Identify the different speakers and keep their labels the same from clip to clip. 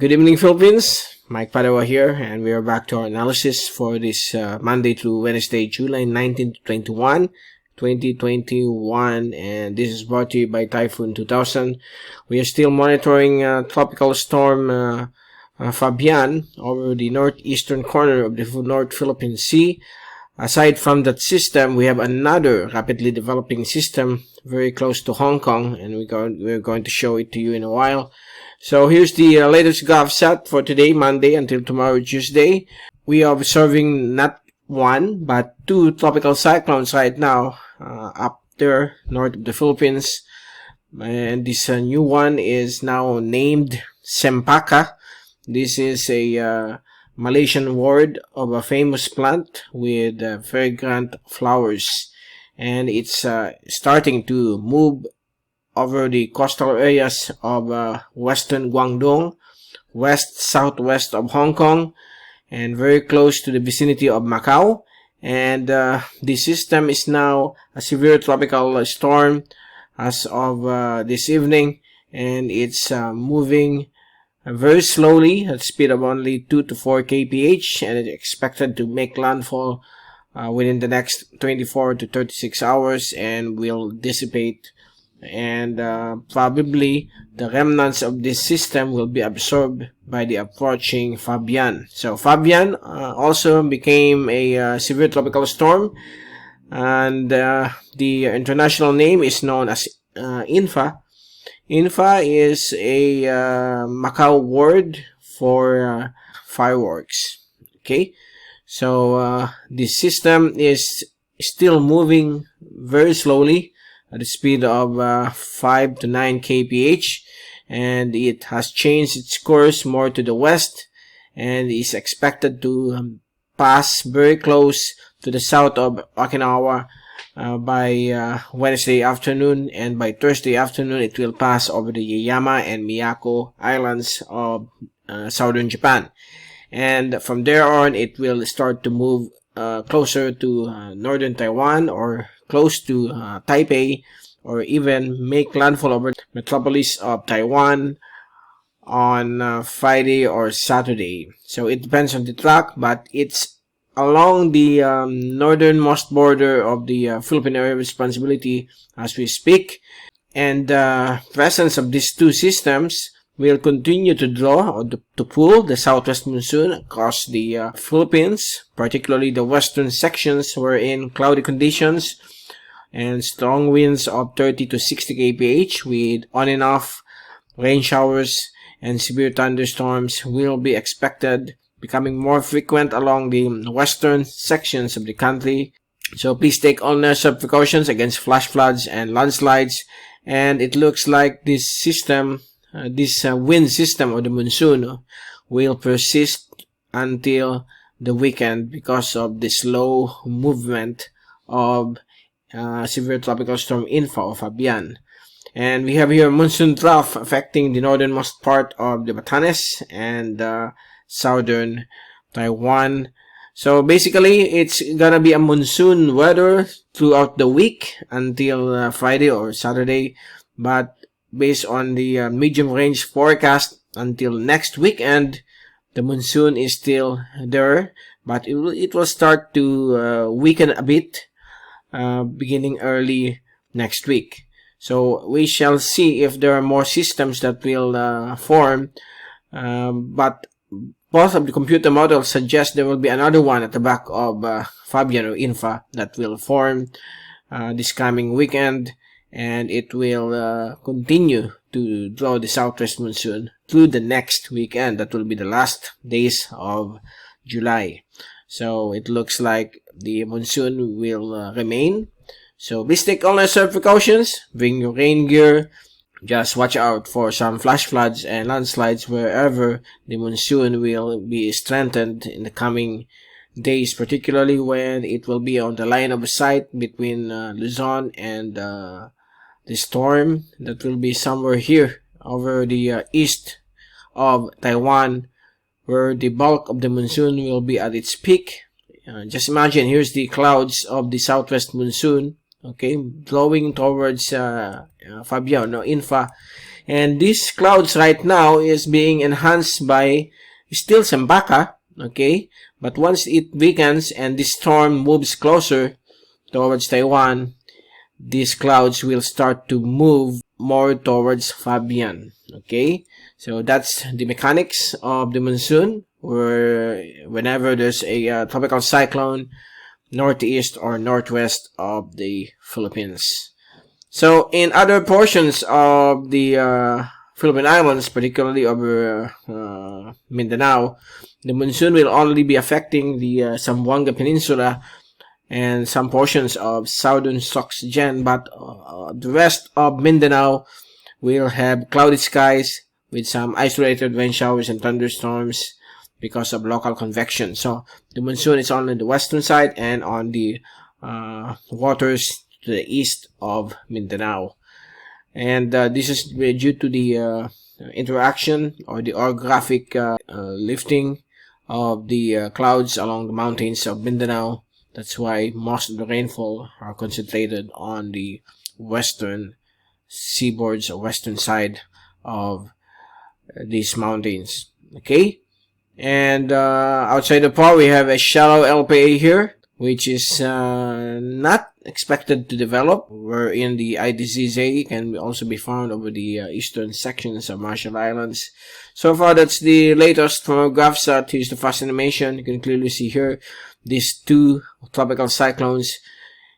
Speaker 1: Good evening, Philippines. Mike Padua here, and we are back to our analysis for this Monday through Wednesday, July 19 to 2021, and this is brought to you by Typhoon 2000. We are still monitoring tropical storm Fabian over the northeastern corner of the North Philippine Sea. Aside from that system, we have another rapidly developing system very close to Hong Kong, and we're going to show it to you in a while. So here's the latest graph set for today, Monday, until tomorrow, Tuesday. We are observing not one, but two tropical cyclones right now up there, north of the Philippines. And this new one is now named Sempaka. This is a Malaysian word of a famous plant with fragrant flowers. And it's starting to move over the coastal areas of western Guangdong, southwest of Hong Kong, and very close to the vicinity of Macau. And the system is now a severe tropical storm as of this evening, and it's moving very slowly at a speed of only 2 to 4 kph, and it's expected to make landfall within the next 24 to 36 hours and will dissipate. And probably the remnants of this system will be absorbed by the approaching Fabian. So Fabian also became a severe tropical storm, and the international name is known as Infa. Infa is a Macau word for fireworks. Okay, so this system is still moving very slowly at a speed of 5 to 9 kph, and it has changed its course more to the west and is expected to pass very close to the south of Okinawa by Wednesday afternoon, and by Thursday afternoon it will pass over the Yaeyama and Miyako islands of southern Japan, and from there on it will start to move closer to Northern Taiwan or close to Taipei, or even make landfall over the metropolis of Taiwan on Friday or Saturday. So it depends on the track, but it's along the northernmost border of the Philippine area of responsibility as we speak, and the presence of these two systems will continue to draw or to pull the Southwest Monsoon across the Philippines, particularly the western sections wherein cloudy conditions and strong winds of 30 to 60 kph with on and off rain showers and severe thunderstorms will be expected, becoming more frequent along the western sections of the country. So please take all necessary precautions against flash floods and landslides. And it looks like this system, this wind system of the monsoon will persist until the weekend because of the slow movement of severe tropical storm Infa or Fabian. And we have here monsoon trough affecting the northernmost part of the Batanes and southern Taiwan. So basically it's gonna be a monsoon weather throughout the week until Friday or Saturday, but based on the medium range forecast until next weekend, the monsoon is still there, but it will start to weaken a bit beginning early next week. So we shall see if there are more systems that will form, but both of the computer models suggest there will be another one at the back of Fabian or Infa that will form this coming weekend, and it will continue to draw the southwest monsoon through the next weekend. That will be the last days of July. So it looks like the monsoon will remain. So please take all necessary precautions. Bring your rain gear. Just watch out for some flash floods and landslides wherever the monsoon will be strengthened in the coming days, particularly when it will be on the line of sight between Luzon and the storm that will be somewhere here over the east of Taiwan, where the bulk of the monsoon will be at its peak. Just imagine, here's the clouds of the southwest monsoon, okay, blowing towards Fabian, no, Infa, And these clouds right now is being enhanced by still Sembaka, okay? But once it weakens and this storm moves closer towards Taiwan, these clouds will start to move more towards Fabian, okay? So that's the mechanics of the monsoon, where whenever there's a tropical cyclone northeast or northwest of the Philippines. So in other portions of the Philippine Islands, particularly over Mindanao, the monsoon will only be affecting the Zamboanga Peninsula and some portions of southern Soxgen, but the rest of Mindanao will have cloudy skies with some isolated rain showers and thunderstorms because of local convection. So the monsoon is on the western side and on the waters to the east of Mindanao. And this is due to the interaction or the orographic lifting of the clouds along the mountains of Mindanao. That's why most of the rainfall are concentrated on the western seaboards or western side of these mountains. Okay, and outside the pole we have a shallow LPA here, which is not expected to develop, wherein the IDZZ can also be found over the eastern sections of Marshall Islands. So far, that's the latest from our graphs. To use the fast animation, you can clearly see here these two tropical cyclones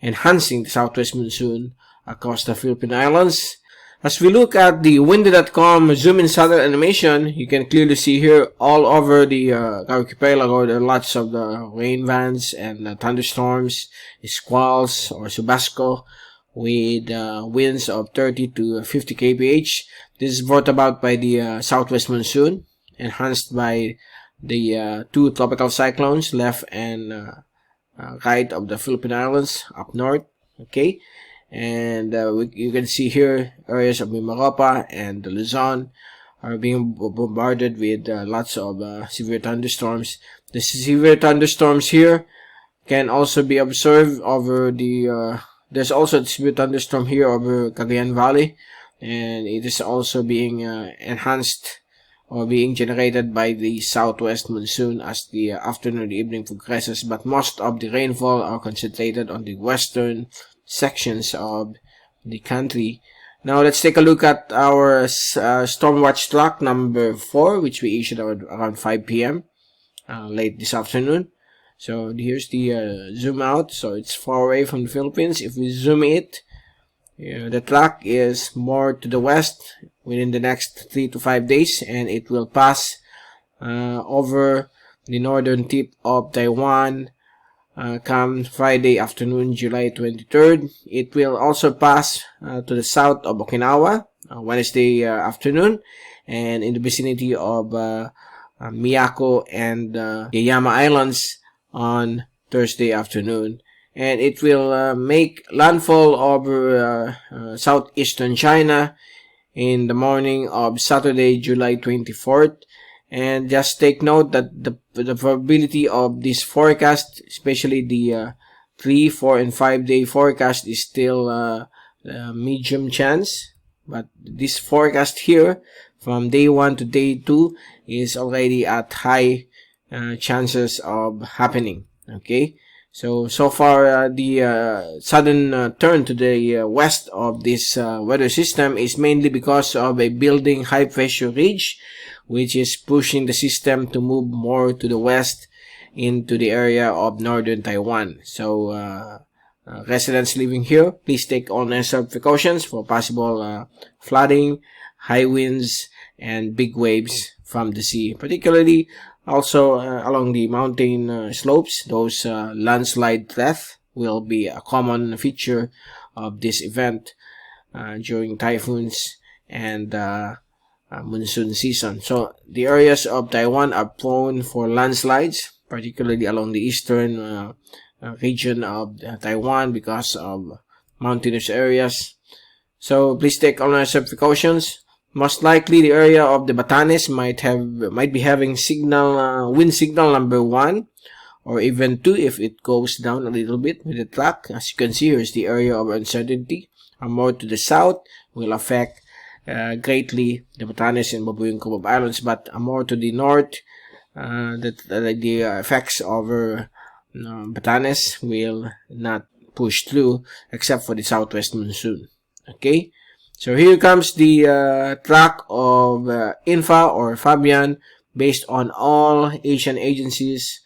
Speaker 1: enhancing the southwest monsoon across the Philippine Islands. As we look at the windy.com zoom in satellite animation, you can clearly see here all over the archipelago there are lots of the rain bands and thunderstorms, squalls or subasco with winds of 30 to 50 kph. This is brought about by the southwest monsoon, enhanced by the two tropical cyclones left and right of the Philippine Islands up north. Okay. And you can see here areas of Mimaropa and Luzon are being bombarded with lots of severe thunderstorms. The severe thunderstorms here can also be observed over the there's also a severe thunderstorm here over Cagayan Valley, and it is also being enhanced or being generated by the southwest monsoon as the afternoon and evening progresses. But most of the rainfall are concentrated on the western sections of the country. Now let's take a look at our storm watch track number 4, which we issued around 5 p.m. Late this afternoon. So here's the zoom out. So it's far away from the Philippines. If we zoom it, the track is more to the west within the next 3 to 5 days, and it will pass over the northern tip of Taiwan come Friday afternoon, July 23rd. It will also pass to the south of Okinawa Wednesday afternoon, and in the vicinity of Miyako and Yayama Islands on Thursday afternoon. And it will make landfall over southeastern China in the morning of Saturday, July 24th. And just take note that the probability of this forecast, especially the 3, 4, and 5 day forecast, is still medium chance. But this forecast here from day 1 to day 2 is already at high chances of happening. Okay, so far the sudden turn to the west of this weather system is mainly because of a building high pressure ridge, which is pushing the system to move more to the west into the area of northern Taiwan. So residents living here, please take all necessary precautions for possible flooding, high winds, and big waves from the sea, particularly also along the mountain slopes. Those landslide theft will be a common feature of this event during typhoons and monsoon season. So the areas of Taiwan are prone for landslides, particularly along the eastern region of Taiwan because of mountainous areas. So please take all necessary precautions. Most likely the area of the Batanes might be having wind signal number 1 or even 2 if it goes down a little bit with the track. As you can see, here's the area of uncertainty. More to the south will affect greatly the Batanes and Babuyan Cubab Islands, but more to the north, the effects over Batanes will not push through except for the southwest monsoon. Okay, so here comes the track of INFA or Fabian, based on all Asian agencies,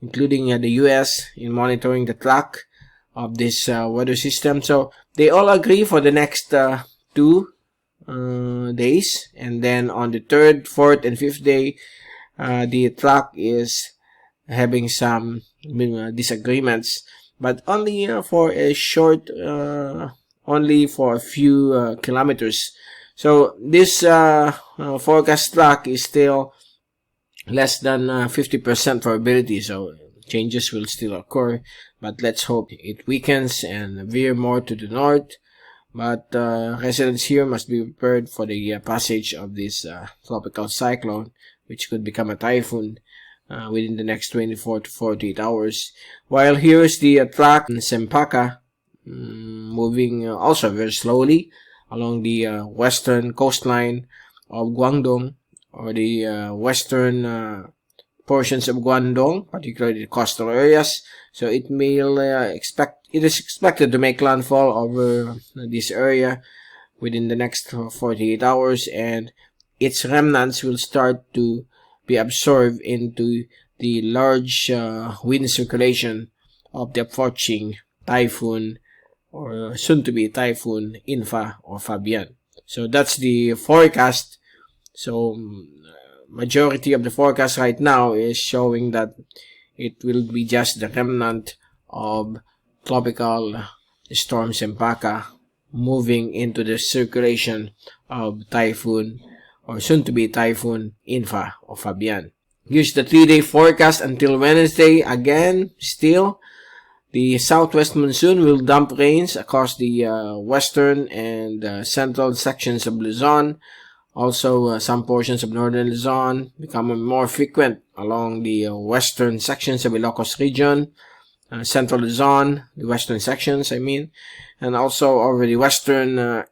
Speaker 1: including the US, in monitoring the track of this weather system. So they all agree for the next 2 days, and then on the 3rd, 4th, and 5th day, the track is having some disagreements, but only for a short, only for a few kilometers. So this forecast track is still less than 50% probability, so changes will still occur, but let's hope it weakens and veer more to the north. But residents here must be prepared for the passage of this tropical cyclone, which could become a typhoon within the next 24 to 48 hours. While here is the track in Sempaka, moving also very slowly along the western coastline of Guangdong, or the western portions of Guangdong, particularly the coastal areas. So it is expected to make landfall over this area within the next 48 hours, and its remnants will start to be absorbed into the large wind circulation of the approaching typhoon, or soon-to-be typhoon INFA or Fabian. So that's the forecast. So majority of the forecast right now is showing that it will be just the remnant of tropical storm Sempaka moving into the circulation of typhoon, or soon-to-be typhoon INFA or Fabian. Here's the 3-day forecast until Wednesday. Again, still, the southwest monsoon will dump rains across the western and central sections of Luzon. Also, some portions of northern Luzon become more frequent along the western sections of Ilocos region, central Luzon, the western sections, and also over the western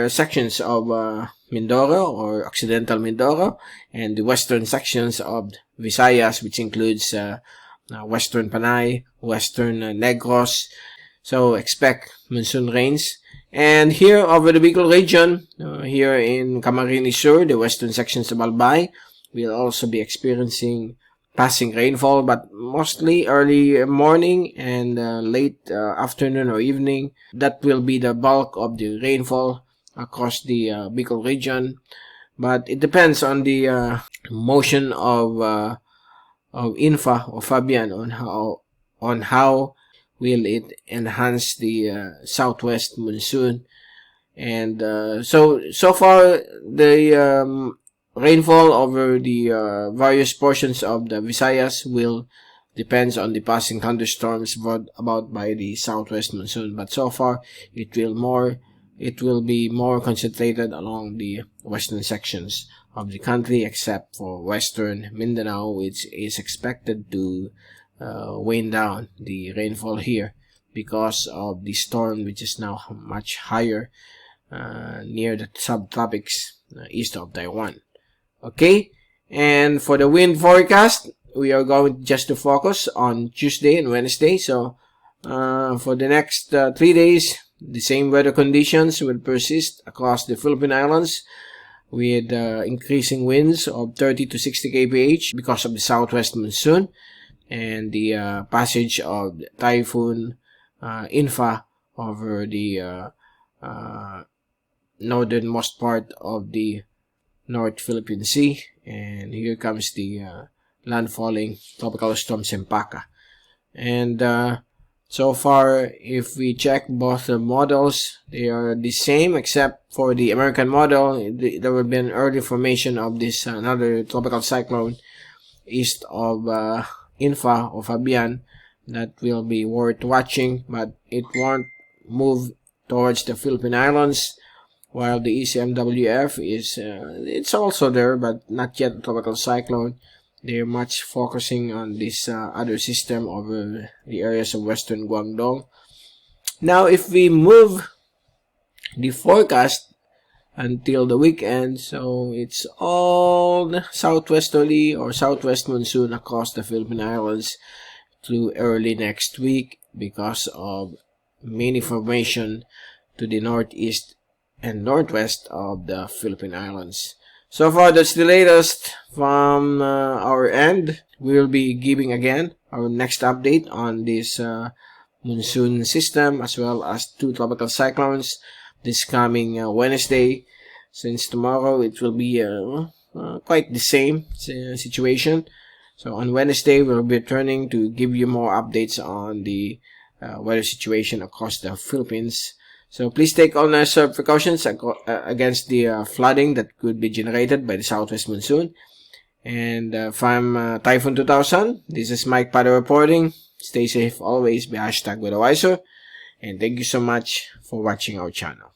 Speaker 1: sections of Mindoro or Occidental Mindoro, and the western sections of Visayas, which includes western Panay, western Negros. So expect monsoon rains. And here over the Bicol region, here in Camarines Sur, the western sections of Albay, will also be experiencing passing rainfall, but mostly early morning and late afternoon or evening. That will be the bulk of the rainfall across the Bicol region. But it depends on the motion of INFA or Fabian on how will it enhance the southwest monsoon. And so far the rainfall over the various portions of the Visayas will depends on the passing thunderstorms brought about by the southwest monsoon, but so far it will be more concentrated along the western sections of the country, except for western Mindanao, which is expected to wane down the rainfall here because of the storm, which is now much higher near the subtropics east of Taiwan. Okay, and for the wind forecast, we are going just to focus on Tuesday and Wednesday. So for the next 3 days, the same weather conditions will persist across the Philippine Islands, with increasing winds of 30 to 60 kph because of the southwest monsoon and the passage of the typhoon INFA over the northernmost part of the North Philippine Sea. And here comes the landfalling tropical storm Sempaka. And so far, if we check both the models, they are the same, except for the American model. There will be an early formation of this another tropical cyclone east of INFA or Fabian that will be worth watching, but it won't move towards the Philippine Islands, while the ECMWF is it's also there, but not yet a tropical cyclone. They're much focusing on this other system over the areas of western Guangdong. Now, if we move the forecast until the weekend. So it's all southwesterly or southwest monsoon across the Philippine Islands through early next week because of many formation to the northeast and northwest of the Philippine Islands. So far, that's the latest from our end. We'll be giving again our next update on this monsoon system as well as 2 tropical cyclones this coming Wednesday. Since tomorrow it will be quite the same situation. So on Wednesday, we'll be returning to give you more updates on the weather situation across the Philippines. So please take all necessary precautions against the flooding that could be generated by the southwest monsoon. And from Typhoon 2000, this is Mike Padua reporting. Stay safe always. Be #WeatherWiser. And thank you so much for watching our channel.